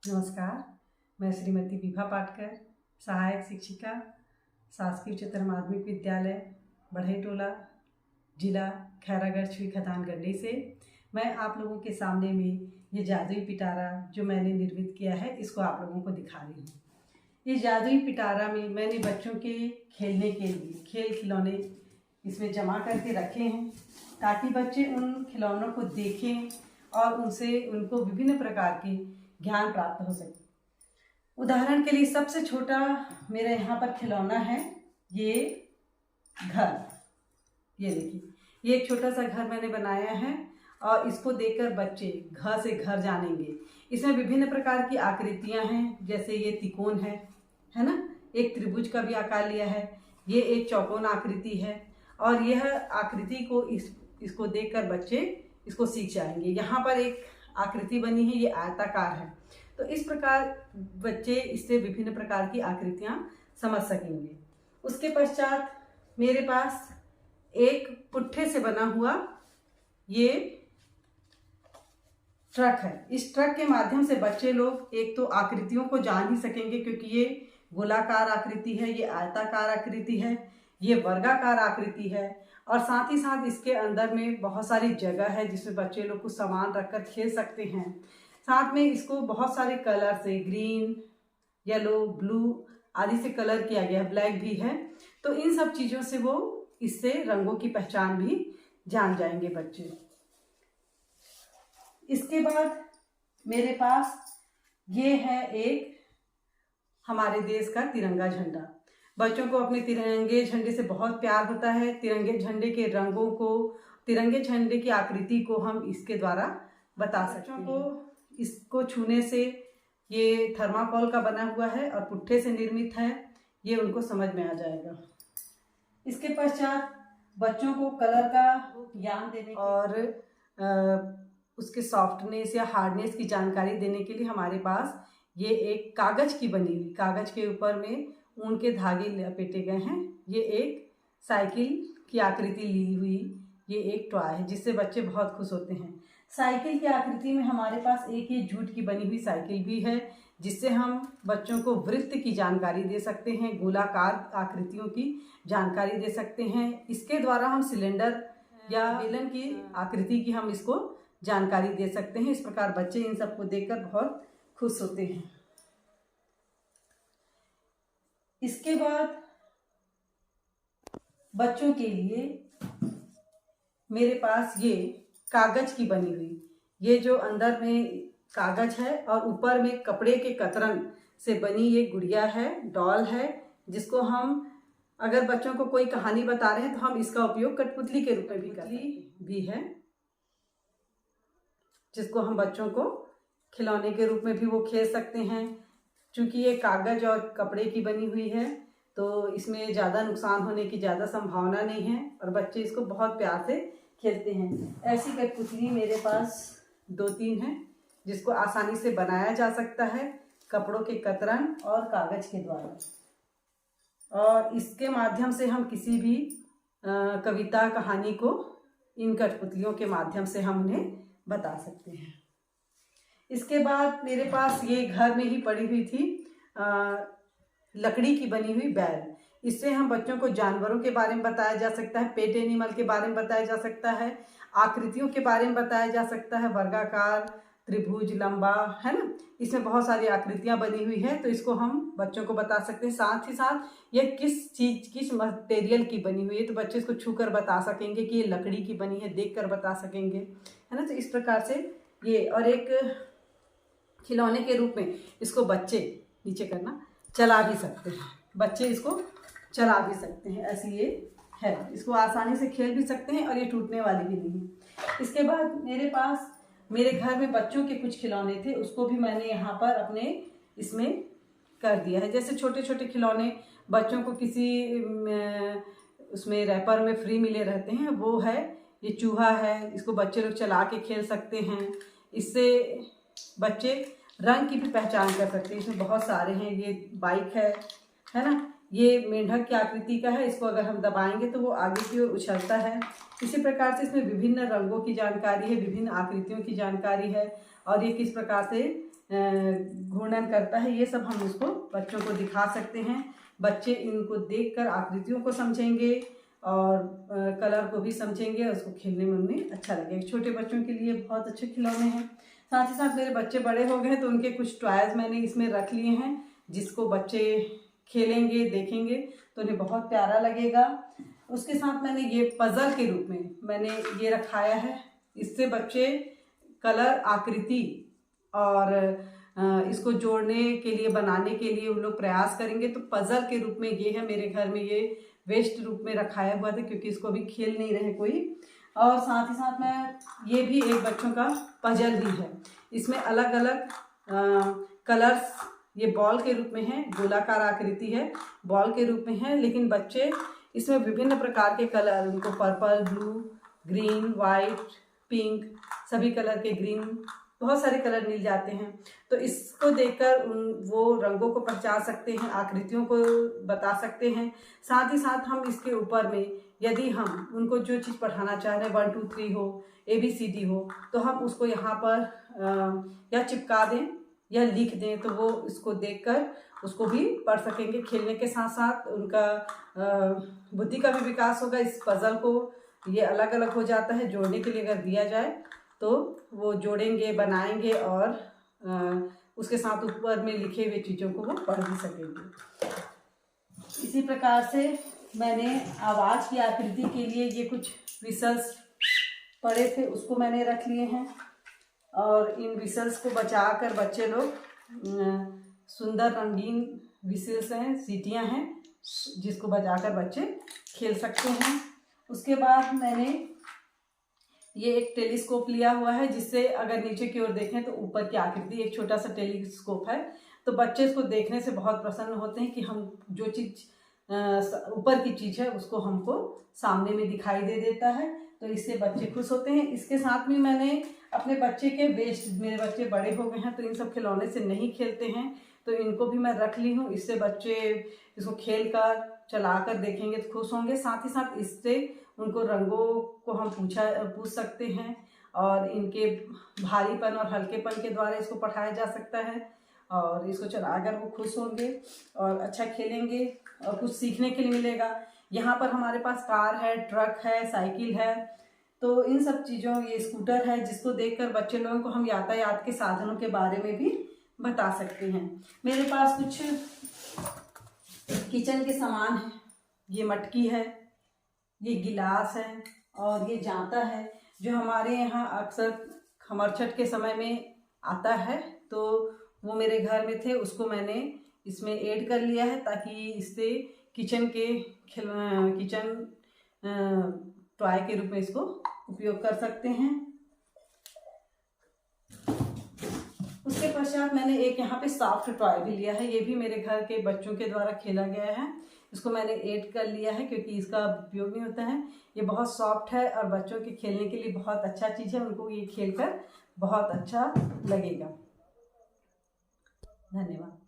नमस्कार। मैं श्रीमती विभा पाटकर, सहायक शिक्षिका, शासकीय उच्चतर माध्यमिक विद्यालय बढ़ईटोला, जिला खैरागढ़, छुई खदान गड्डी से मैं आप लोगों के सामने में ये जादुई पिटारा जो मैंने निर्मित किया है इसको आप लोगों को दिखा रही हूँ। इस जादुई पिटारा में मैंने बच्चों के खेलने के लिए खेल खिलौने इसमें जमा करके रखे हैं ताकि बच्चे उन खिलौनों को देखें और उनसे उनको विभिन्न प्रकार के ज्ञान प्राप्त हो सके। उदाहरण के लिए सबसे छोटा मेरे यहाँ पर खिलौना है ये घर। ये देखिए, ये एक छोटा सा घर मैंने बनाया है और इसको देखकर बच्चे घर से घर जानेंगे। इसमें विभिन्न प्रकार की आकृतियाँ हैं, जैसे ये त्रिकोण है ना, एक त्रिभुज का भी आकार लिया है, ये एक चौकोन आकृति है और यह आकृति को इसको देखकर बच्चे इसको सीख जाएंगे। यहाँ पर एक आकृति बनी है, ये आयताकार है, तो इस प्रकार बच्चे इससे विभिन्न प्रकार की आकृतियां समझ सकेंगे। उसके पश्चात मेरे पास एक पुट्ठे से बना हुआ ये ट्रक है। इस ट्रक के माध्यम से बच्चे लोग एक तो आकृतियों को जान ही सकेंगे, क्योंकि ये गोलाकार आकृति है, ये आयताकार आकृति है, ये वर्गाकार आकृति है और साथ ही साथ इसके अंदर में बहुत सारी जगह है जिसमें बच्चे लोग कुछ सामान रखकर खेल सकते हैं। साथ में इसको बहुत सारे कलर से, ग्रीन, येलो, ब्लू आदि से कलर किया गया है, ब्लैक भी है, तो इन सब चीज़ों से वो इससे रंगों की पहचान भी जान जाएंगे बच्चे। इसके बाद मेरे पास ये है एक हमारे देश का तिरंगा झंडा। बच्चों को अपने तिरंगे झंडे से बहुत प्यार होता है। तिरंगे झंडे के रंगों को, तिरंगे झंडे की आकृति को हम इसके द्वारा बता सकते हैं। बच्चों को इसको छूने से, ये थर्माकोल का बना हुआ है और पुट्ठे से निर्मित है, ये उनको समझ में आ जाएगा। इसके पश्चात बच्चों को कलर का ज्ञान देने और उसके सॉफ्टनेस या हार्डनेस की जानकारी देने के लिए हमारे पास ये एक कागज की बनी हुई, कागज के ऊपर में ऊन के धागे लपेटे गए हैं, ये एक साइकिल की आकृति ली हुई ये एक टॉय है जिससे बच्चे बहुत खुश होते हैं। साइकिल की आकृति में हमारे पास एक ये जूट की बनी हुई साइकिल भी है जिससे हम बच्चों को वृत्त की जानकारी दे सकते हैं, गोलाकार आकृतियों की जानकारी दे सकते हैं। इसके द्वारा हम सिलेंडर या बेलन की आकृति की हम इसको जानकारी दे सकते हैं। इस प्रकार बच्चे इन सबको देखकर बहुत खुश होते हैं। इसके बाद बच्चों के लिए मेरे पास ये कागज की बनी हुई, ये जो अंदर में कागज है और ऊपर में कपड़े के कतरन से बनी ये गुड़िया है, डॉल है, जिसको हम अगर बच्चों को कोई कहानी बता रहे हैं तो हम इसका उपयोग कठपुतली के रूप में भी भी है, जिसको हम बच्चों को खिलौने के रूप में भी वो खेल सकते हैं। चूँकि ये कागज और कपड़े की बनी हुई है तो इसमें ज़्यादा नुकसान होने की ज़्यादा संभावना नहीं है और बच्चे इसको बहुत प्यार से खेलते हैं। ऐसी कठपुतली मेरे पास 2-3 हैं जिसको आसानी से बनाया जा सकता है कपड़ों के कतरन और कागज के द्वारा, और इसके माध्यम से हम किसी भी कविता, कहानी को इन कठपुतलियों के माध्यम से हम उन्हें बता सकते हैं। इसके बाद मेरे पास ये घर में ही पड़ी हुई थी लकड़ी की बनी हुई बैल। इससे हम बच्चों को जानवरों के बारे में बताया जा सकता है, पेट एनिमल के बारे में बताया जा सकता है, आकृतियों के बारे में बताया जा सकता है, वर्गाकार, त्रिभुज, लंबा, है ना, इसमें बहुत सारी आकृतियां बनी हुई है तो इसको हम बच्चों को बता सकते हैं। साथ ही साथ ये किस चीज़, किस मटेरियल की बनी हुई है तो बच्चे इसको छूकर बता सकेंगे कि ये लकड़ी की बनी है, देखकर बता सकेंगे, है ना। तो इस प्रकार से ये, और एक खिलौने के रूप में इसको बच्चे, नीचे करना, चला भी सकते हैं, बच्चे इसको चला भी सकते हैं, ऐसी ये है, इसको आसानी से खेल भी सकते हैं और ये टूटने वाली भी नहीं है। इसके बाद मेरे पास मेरे घर में बच्चों के कुछ खिलौने थे, उसको भी मैंने यहाँ पर अपने इसमें कर दिया है। जैसे छोटे छोटे खिलौने बच्चों को किसी उसमें रैपर में फ्री मिले रहते हैं, वो है ये चूहा है, इसको बच्चे लोग चला के खेल सकते हैं। इससे बच्चे रंग की भी पहचान कर सकते हैं, इसमें बहुत सारे हैं। ये बाइक है ना, ये मेंढक की आकृति का है, इसको अगर हम दबाएंगे तो वो आगे की ओर उछलता है। इसी प्रकार से इसमें विभिन्न रंगों की जानकारी है, विभिन्न आकृतियों की जानकारी है और ये किस प्रकार से घूर्णन करता है, ये सब हम उसको बच्चों को दिखा सकते हैं। बच्चे इनको देखकर आकृतियों को समझेंगे और कलर को भी समझेंगे और उसको खेलने में उन्हें अच्छा लगेगा। छोटे बच्चों के लिए बहुत अच्छे खिलौने हैं। साथ ही साथ मेरे बच्चे बड़े हो गए तो उनके कुछ टॉयज़ मैंने इसमें रख लिए हैं, जिसको बच्चे खेलेंगे, देखेंगे तो उन्हें बहुत प्यारा लगेगा। उसके साथ मैंने ये पज़ल के रूप में मैंने ये रखाया है। इससे बच्चे कलर, आकृति और इसको जोड़ने के लिए, बनाने के लिए उन लोग प्रयास करेंगे। तो पज़ल के रूप में ये है, मेरे घर में ये वेस्ट रूप में रखाया हुआ था क्योंकि इसको अभी खेल नहीं रहे कोई। और साथ ही साथ मैं ये भी एक बच्चों का पजल भी है। इसमें अलग अलग कलर्स, ये बॉल के रूप में है, गोलाकार आकृति है, बॉल के रूप में है, लेकिन बच्चे इसमें विभिन्न प्रकार के कलर, उनको purple, blue, green, white, pink, सभी कलर के, ग्रीन, बहुत सारे कलर मिल जाते हैं। तो इसको देखकर वो रंगों को पहचान सकते हैं, आकृतियों को बता सकते हैं। साथ ही साथ हम इसके ऊपर में यदि हम उनको जो चीज़ पढ़ाना चाह रहे हैं, 1 2 3 हो, ABCD हो, तो हम उसको यहाँ पर या चिपका दें या लिख दें, तो वो इसको देखकर उसको भी पढ़ सकेंगे। खेलने के साथ साथ उनका बुद्धि का भी विकास होगा। इस पज़ल को ये अलग अलग हो जाता है, जोड़ने के लिए अगर दिया जाए तो वो जोड़ेंगे, बनाएंगे और उसके साथ ऊपर में लिखे हुए चीज़ों को वो पढ़ भी सकेंगे। इसी प्रकार से मैंने आवाज़ की आकृति के लिए ये कुछ विसल्स पड़े थे, उसको मैंने रख लिए हैं। और इन विसल्स को बचाकर बच्चे लोग, सुंदर रंगीन विसल्स हैं, सीटियां हैं, जिसको बजाकर बच्चे खेल सकते हैं। उसके बाद मैंने ये एक टेलीस्कोप लिया हुआ है, जिससे अगर नीचे की ओर देखें तो ऊपर की आकृति, एक छोटा सा टेलीस्कोप है। तो बच्चे इसको देखने से बहुत प्रसन्न होते हैं कि हम जो चीज़ ऊपर की चीज़ है उसको हमको सामने में दिखाई दे देता है, तो इससे बच्चे खुश होते हैं। इसके साथ में मैंने अपने बच्चे के वेस्ट, मेरे बच्चे बड़े हो गए हैं तो इन सब खिलौने से नहीं खेलते हैं, तो इनको भी मैं रख ली हूँ। इससे बच्चे इसको खेल कर, चला कर देखेंगे तो खुश होंगे। साथ ही साथ इससे उनको रंगों को हम पूछ सकते हैं और इनके भारीपन और हल्केपन के द्वारा इसको पढ़ाया जा सकता है और इसको चलाकर वो खुश होंगे और अच्छा खेलेंगे और कुछ सीखने के लिए मिलेगा। यहाँ पर हमारे पास कार है, ट्रक है, साइकिल है, तो इन सब चीज़ों, ये स्कूटर है, जिसको देखकर बच्चे लोगों को हम यातायात के साधनों के बारे में भी बता सकते हैं। मेरे पास कुछ किचन के सामान है, ये मटकी है, ये गिलास है और ये जांता है, जो हमारे यहाँ अक्सर खमरछठ के समय में आता है, तो वो मेरे घर में थे, उसको मैंने इसमें ऐड कर लिया है ताकि इससे किचन टॉय के रूप में इसको उपयोग कर सकते हैं। उसके पश्चात मैंने एक यहाँ पे सॉफ्ट टॉय भी लिया है, ये भी मेरे घर के बच्चों के द्वारा खेला गया है, इसको मैंने ऐड कर लिया है क्योंकि इसका उपयोग नहीं होता है। ये बहुत सॉफ्ट है और बच्चों के खेलने के लिए बहुत अच्छा चीज़ है, उनको ये खेलकर बहुत अच्छा लगेगा। धन्यवाद।